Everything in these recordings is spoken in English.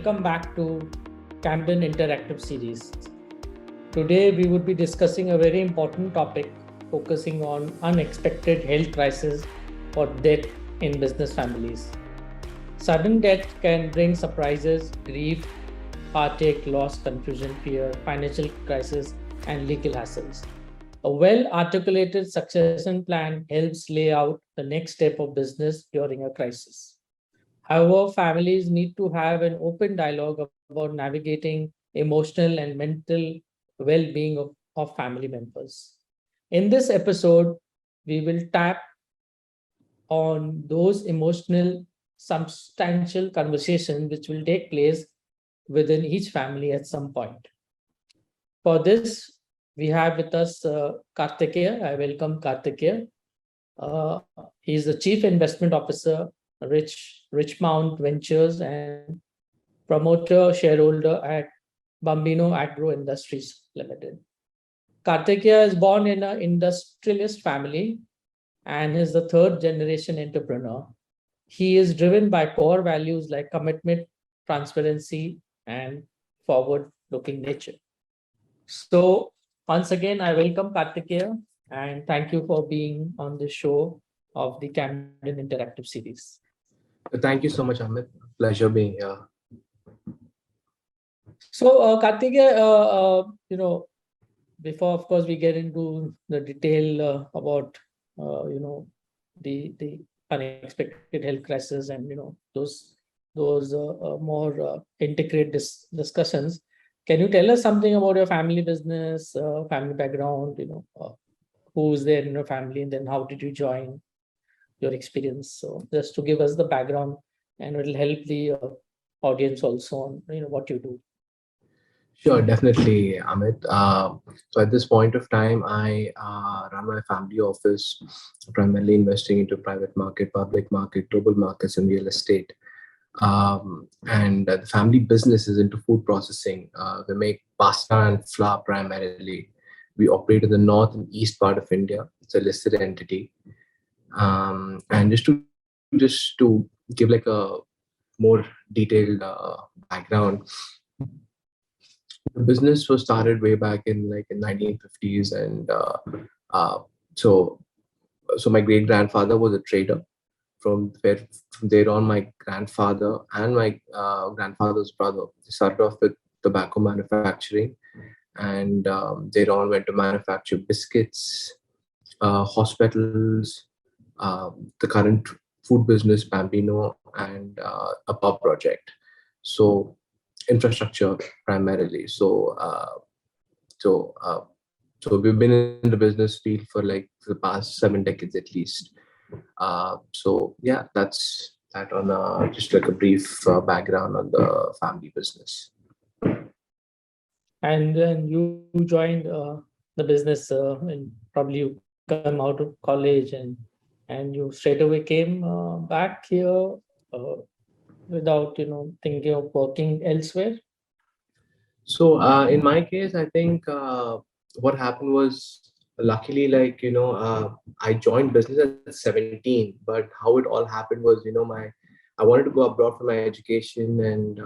welcome back to Campden Interactive Series. Today we would be discussing a very important topic focusing on unexpected health crisis or death in business families. Sudden death can bring surprises, grief, heartache, loss, confusion, fear, financial crisis, and legal hassles. A well-articulated succession plan helps lay out the next step of business during a crisis. However, families need to have an open dialogue about navigating emotional and mental well-being of family members. In this episode, we will tap on those emotional, substantial conversations which will take place within each family at some point. For this, we have with us Kartekeya. I welcome Kartekeya. He is the Chief Investment Officer, Richmount Ventures, and promoter shareholder at Bambino Agro Industries Limited. Kartekeya is born in an industrialist family and is the third generation entrepreneur. He is driven by core values like commitment, transparency, and forward-looking nature. So once again, I welcome Kartekeya and thank you for being on the show of the Campden Interactive Series. Thank you so much, Amit. Pleasure being here. So, Kartekeya, before of course we get into the detail about the unexpected health crisis and those more integrated discussions. Can you tell us something about your family business, family background? Who's there in your family, and then how did you join? Your experience. So just to give us the background, and it will help the audience also on what you do. Sure, definitely, Amit. So at this point of time, I run my family office, primarily investing into private market, public market, global markets, and real estate. And the family business is into food processing. We make pasta and flour primarily. We operate in the north and east part of India. It's a listed entity. And just to give like a more detailed background, the business was started way back in 1950s, and so my great grandfather was a trader. From there on, my grandfather and my grandfather's brother started off with tobacco manufacturing, and there on went to manufacture biscuits, hospitals, the current food business, Bambino, and a pub project. So infrastructure primarily. So we've been in the business field for the past 7 decades at least. So yeah, that's that on just like a brief background on the family business. And then you joined the business, and probably you come out of college and you straight away came back here without thinking of working elsewhere. So in my case, I think what happened was, luckily, I joined business at 17, but how it all happened was, I wanted to go abroad for my education, and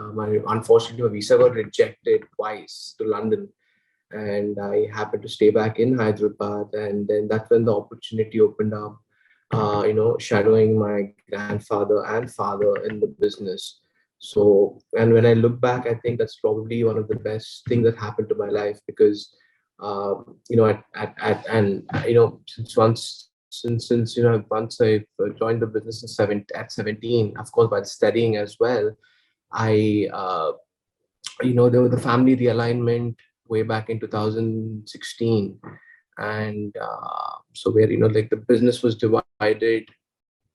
unfortunately my visa got rejected twice to London, and I happened to stay back in Hyderabad, and then that's when the opportunity opened up, shadowing my grandfather and father in the business. So, and when I look back, I think that's probably one of the best things that happened to my life, because since once I joined the business at 17, of course, while studying as well, I there was the family realignment way back in 2016, and so where the business was divided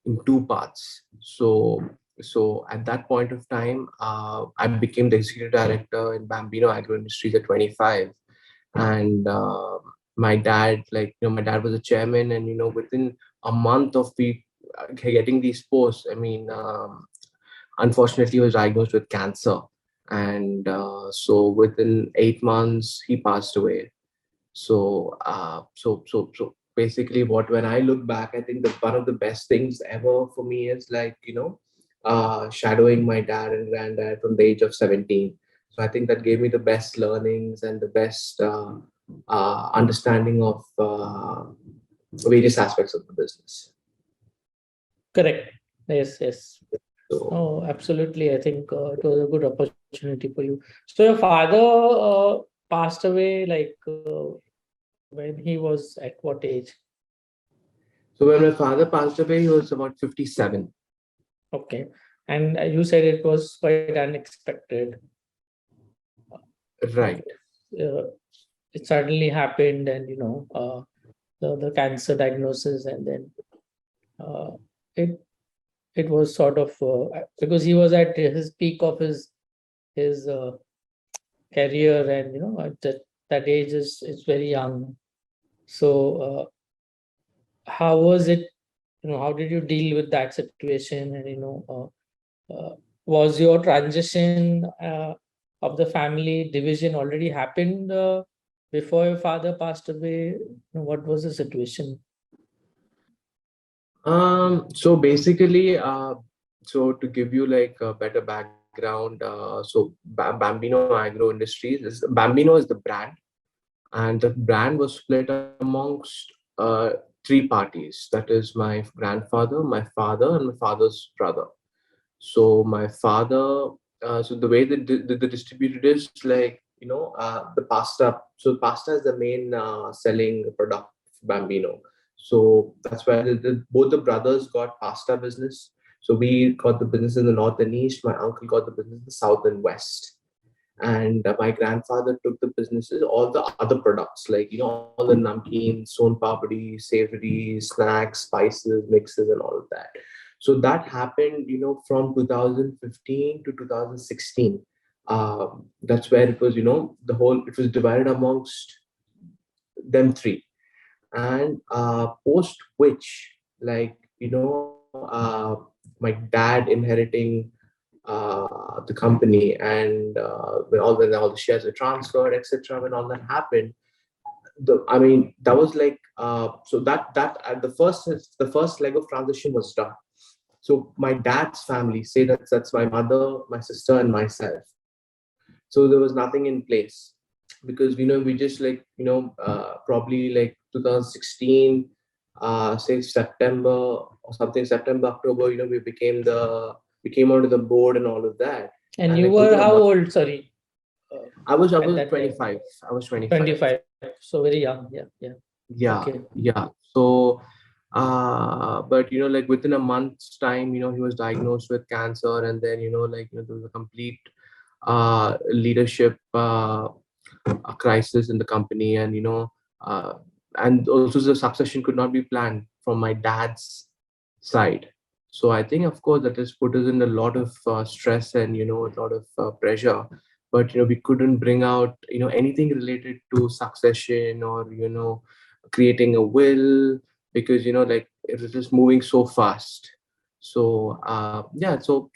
in two parts. So at that point of time, I became the executive director in Bambino Agro Industries at 25, and my dad, my dad was a chairman, and within a month of getting these posts, unfortunately, he was diagnosed with cancer, and so within 8 months, he passed away. So basically, when I look back, I think that one of the best things ever for me is shadowing my dad and granddad from the age of 17. So I think that gave me the best learnings and the best understanding of various aspects of the business. Correct. Yes, yes. So, Oh, absolutely. I think it was a good opportunity for you. So your father passed away like when he was at what age? so when my father passed away, he was about 57. Okay. And you said it was quite unexpected. Right. Uh, it suddenly happened, and the cancer diagnosis, and then uh, it it was sort of because he was at his peak of his career, and at that age is very young. So how was it? How did you deal with that situation? And was your transition of the family division already happened before your father passed away? What was the situation? So basically, so to give you like a better background, so Bambino Agro Industries Bambino is the brand, and the brand was split amongst three parties. That is my grandfather, my father, and my father's brother. So my father, so the way that the distributed is like the pasta. So pasta is the main selling product for Bambino. So that's why both the brothers got pasta business. So we got the business in the north and east. My uncle got the business in the south and west. And my grandfather took the businesses, all the other products like all the namkeens, son papdi, savory, snacks, spices, mixes, and all of that. So that happened from 2015 to 2016. That's where it was the whole, it was divided amongst them three. And post which, like my dad inheriting the company, and when all the shares were transferred, etc. When all that happened, I mean, that was like so that at the first leg of transition was done. So my dad's family, say that's my mother, my sister, and myself. So there was nothing in place, because we just like probably like 2016, say September or something, September, October, we came onto the board and all of that. And And you like were within a how month, old? Sorry, I at was that time. 25. I was 25. 25. So very young. Yeah, yeah. Yeah, Okay. yeah. So but like within a month's time, he was diagnosed with cancer, and then there was a complete leadership a crisis in the company, and and also the succession could not be planned from my dad's side. So I think, of course, that has put us in a lot of stress and a lot of pressure. But we couldn't bring out anything related to succession, or creating a will, because like it was just moving so fast. So yeah, so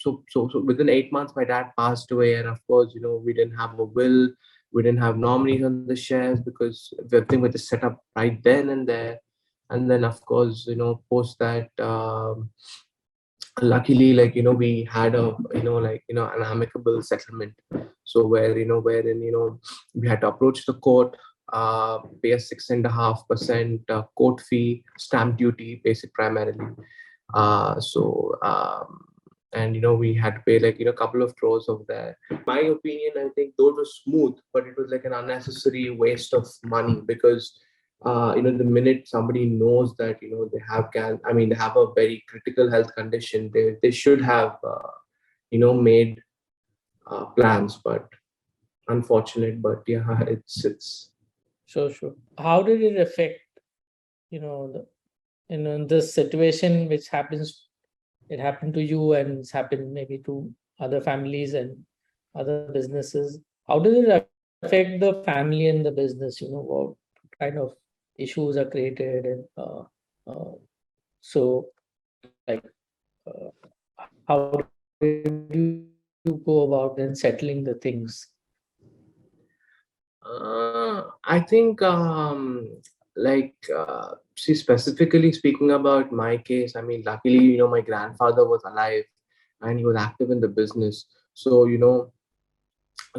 within 8 months my dad passed away, and of course we didn't have a will, we didn't have nominees on the shares, because everything was just set up right then and there. And then of course post that, luckily, like we had a like an amicable settlement. So where wherein we had to approach the court, pay a 6.5% court fee, stamp duty, basic primarily. So and we had to pay like a couple of crores of that. My opinion, I think those were smooth, but it was like an unnecessary waste of money, because the minute somebody knows that they have they have a very critical health condition, they should have made plans. But unfortunate, but yeah, it's Sure, sure. How did it affect, the, this situation which happens, it happened to you and it's happened maybe to other families and other businesses. How does it affect the family and the business? What kind of issues are created, and so like how did you go about then settling the things? I think, like, see, specifically speaking about my case, I mean, luckily, my grandfather was alive, and he was active in the business. So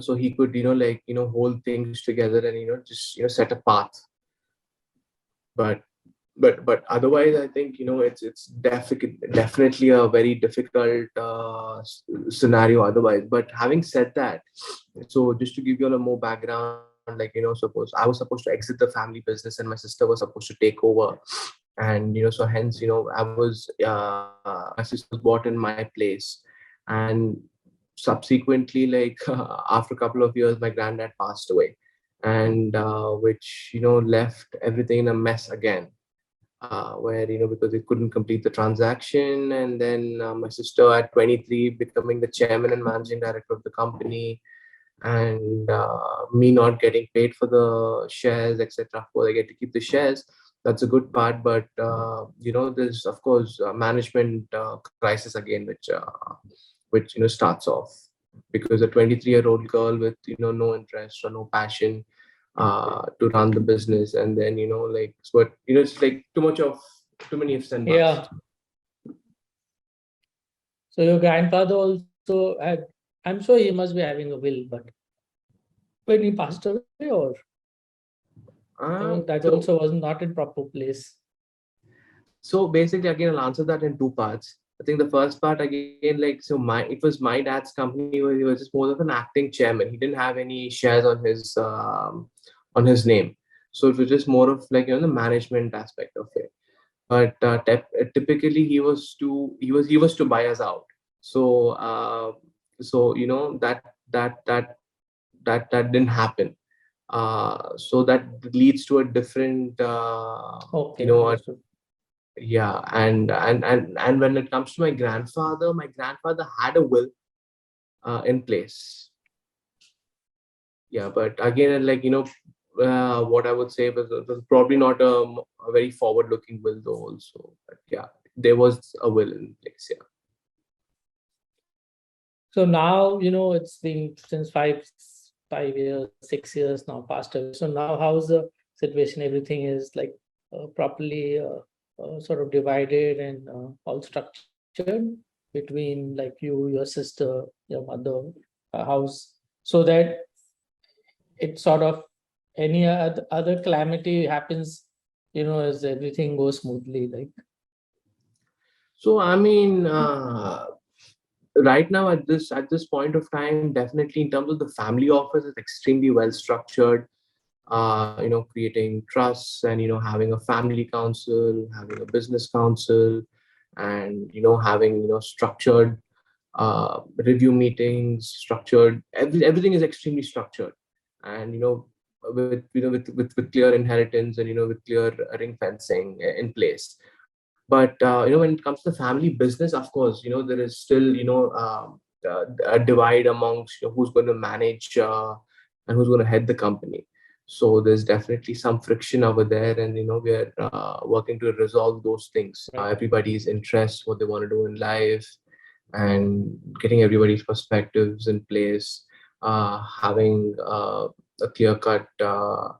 so he could hold things together and just set a path. But but otherwise, I think it's definitely a very difficult scenario otherwise. But having said that, so just to give you all a more background, suppose I was supposed to exit the family business and my sister was supposed to take over. And so hence I was my sister was bought in my place. And subsequently, after a couple of years, my granddad passed away, and which left everything in a mess again, where because they couldn't complete the transaction. And then my sister at 23 becoming the chairman and managing director of the company, and me not getting paid for the shares, etc. For I get to keep the shares. That's a good part. But there's of course management crisis again, which starts off, because a 23-year-old girl with no interest or no passion to run the business. And then but it's like too many ifs and buts. Yeah. So your grandfather also had, I'm sure he must be having a will, but when he passed away, or that So also was not in proper place. so basically, again, I'll answer that in two parts. I think the first part again, it was my dad's company where he was just more of an acting chairman. He didn't have any shares on his name, so it was just more of the management aspect of it. But typically he was to buy us out. So so that didn't happen. So that leads to a different Okay, understood. yeah. And when it comes to my grandfather had a will in place. Yeah, but again, what I would say was probably not a very forward looking will though also. But yeah, there was a will in place. Yeah. So now, it's been since 5 years, 6 years now passed away. So now how's the situation? Everything is like properly sort of divided and all structured between like your sister, your mother, house, so that it sort of any other calamity happens, as everything goes smoothly. Like, So I mean, right now at this point of time, definitely in terms of the family office, it's extremely well structured. Creating trusts, and having a family council, having a business council, and having structured review meetings, everything is extremely structured. And with with clear inheritance, and with clear ring fencing in place. But when it comes to family business, of course there is still a divide amongst who's going to manage and who's going to head the company. So there's definitely some friction over there, and we are working to resolve those things, right. everybody's interest, what they want to do in life, and getting everybody's perspectives in place, having a clear cut uh,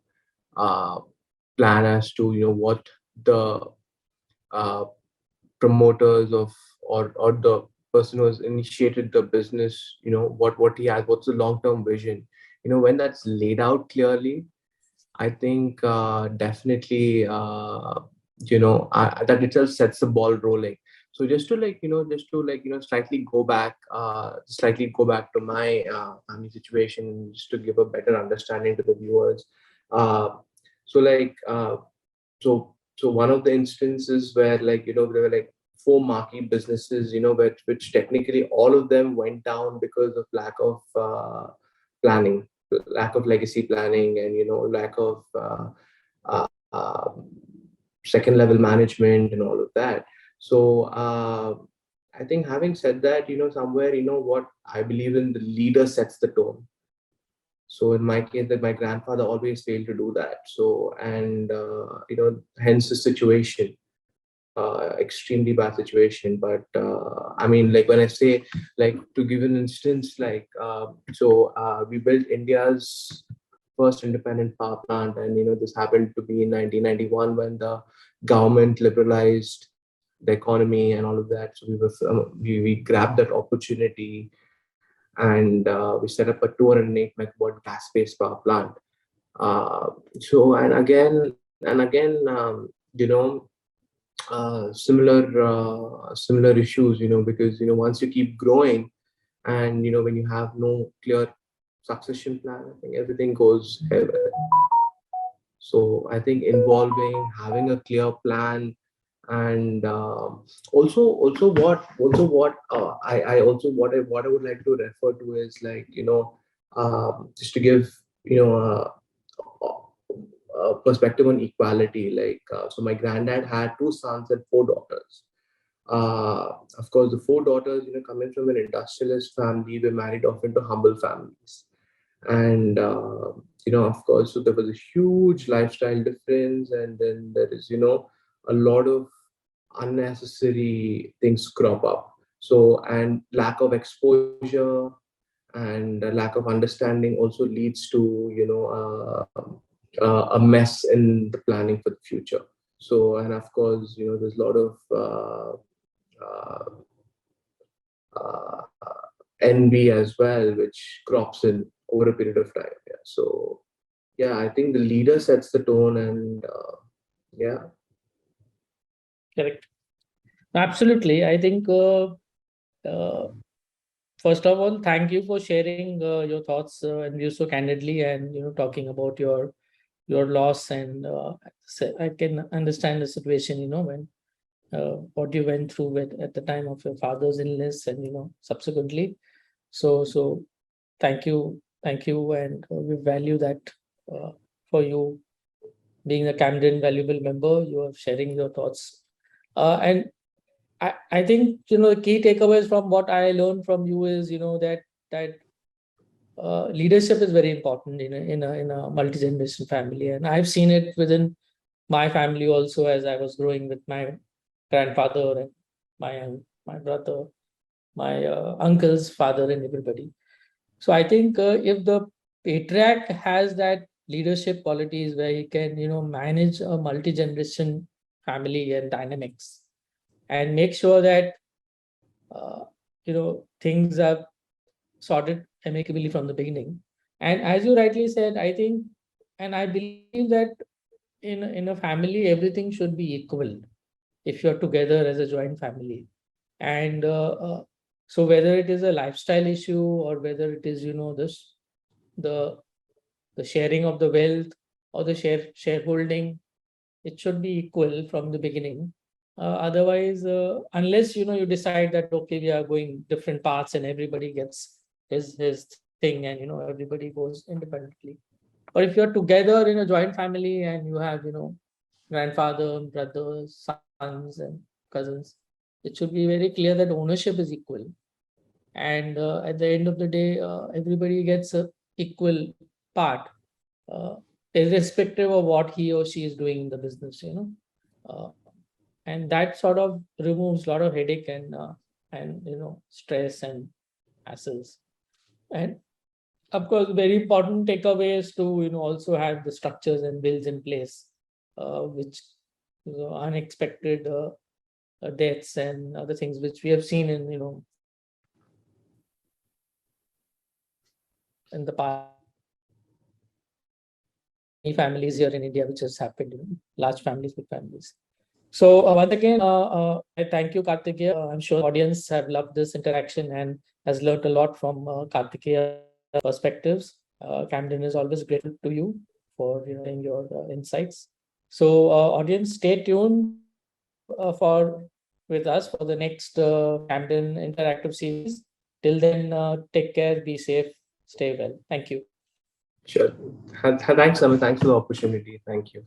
plan as to what the uh, promoters of, or the person who has initiated the business, what he has, what's the long term vision. When that's laid out clearly, I think definitely that itself sets the ball rolling. So slightly go back to my family situation, just to give a better understanding to the viewers. uh, so like so one of the instances where there were four marquee businesses, which technically all of them went down because of lack of planning, lack of legacy planning, and lack of uh, second level management and all of that. So I think, having said that, somewhere, what I believe in, the leader sets the tone. So in my case, that my grandfather always failed to do that. So, and hence the situation, extremely bad situation. But I mean, when I say, to give an instance, we built India's first independent power plant, and this happened to be in 1991, when the government liberalized the economy and all of that. So we grabbed that opportunity, and we set up a 208 megawatt gas-based power plant. So and again, similar issues, because once you keep growing, and when you have no clear succession plan, I think everything goes haywire. So I think involving having a clear plan, and what I would like to refer to is, like, just to give a perspective on equality. Like, so my granddad had two sons and four daughters. Of course, the four daughters, coming from an industrialist family, were married off into humble families. And of course, so there was a huge lifestyle difference, and then there is a lot of unnecessary things crop up. So, and lack of exposure and a lack of understanding also leads to a mess in the planning for the future. So, and of course, there's a lot of uh, uh, envy as well, which crops in over a period of time. Yeah. So yeah, I think the leader sets the tone, and yeah. Correct. Absolutely. I think, uh, first of all, thank you for sharing your thoughts and views so candidly, and talking about your loss. And I can understand the situation. When what you went through at the time of your father's illness, and subsequently. So thank you, and we value that for you being a Camden valuable member. You are sharing your thoughts, and I think the key takeaways from what I learned from you is that leadership is very important in a multi-generation family, and I've seen it within my family also, as I was growing with my grandfather and my brother, my uncle's father, and everybody. So I think if the patriarch has that leadership qualities where he can manage a multi-generation family and dynamics, and make sure that things are sorted amicably from the beginning. And as you rightly said, I think, and I believe that in a family everything should be equal if you're together as a joint family. And so whether it is a lifestyle issue, or whether it is this the the sharing of the wealth, or the shareholding, it should be equal from the beginning. Otherwise, unless you decide that okay, we are going different paths, and everybody gets his thing, and everybody goes independently. But if you're together in a joint family, and you have grandfather, brothers, sons, and cousins, it should be very clear that ownership is equal. And at the end of the day, everybody gets a equal part, uh, irrespective of what he or she is doing in the business. Uh, and that sort of removes a lot of headache, and stress and hassles. And of course, very important takeaway is to also have the structures and bills in place, which unexpected deaths and other things which we have seen in the past many families here in India, which has happened, large families, big families. So once again, I thank you, Kartikeya. I'm sure the audience have loved this interaction and has learned a lot from Kartikeya perspectives. Camden is always grateful to you for sharing your insights. So audience, stay tuned for with us for the next Camden interactive series. Till then, take care, be safe, stay well. Thank you. Sure. Thanks, Amit. Thanks for the opportunity. Thank you.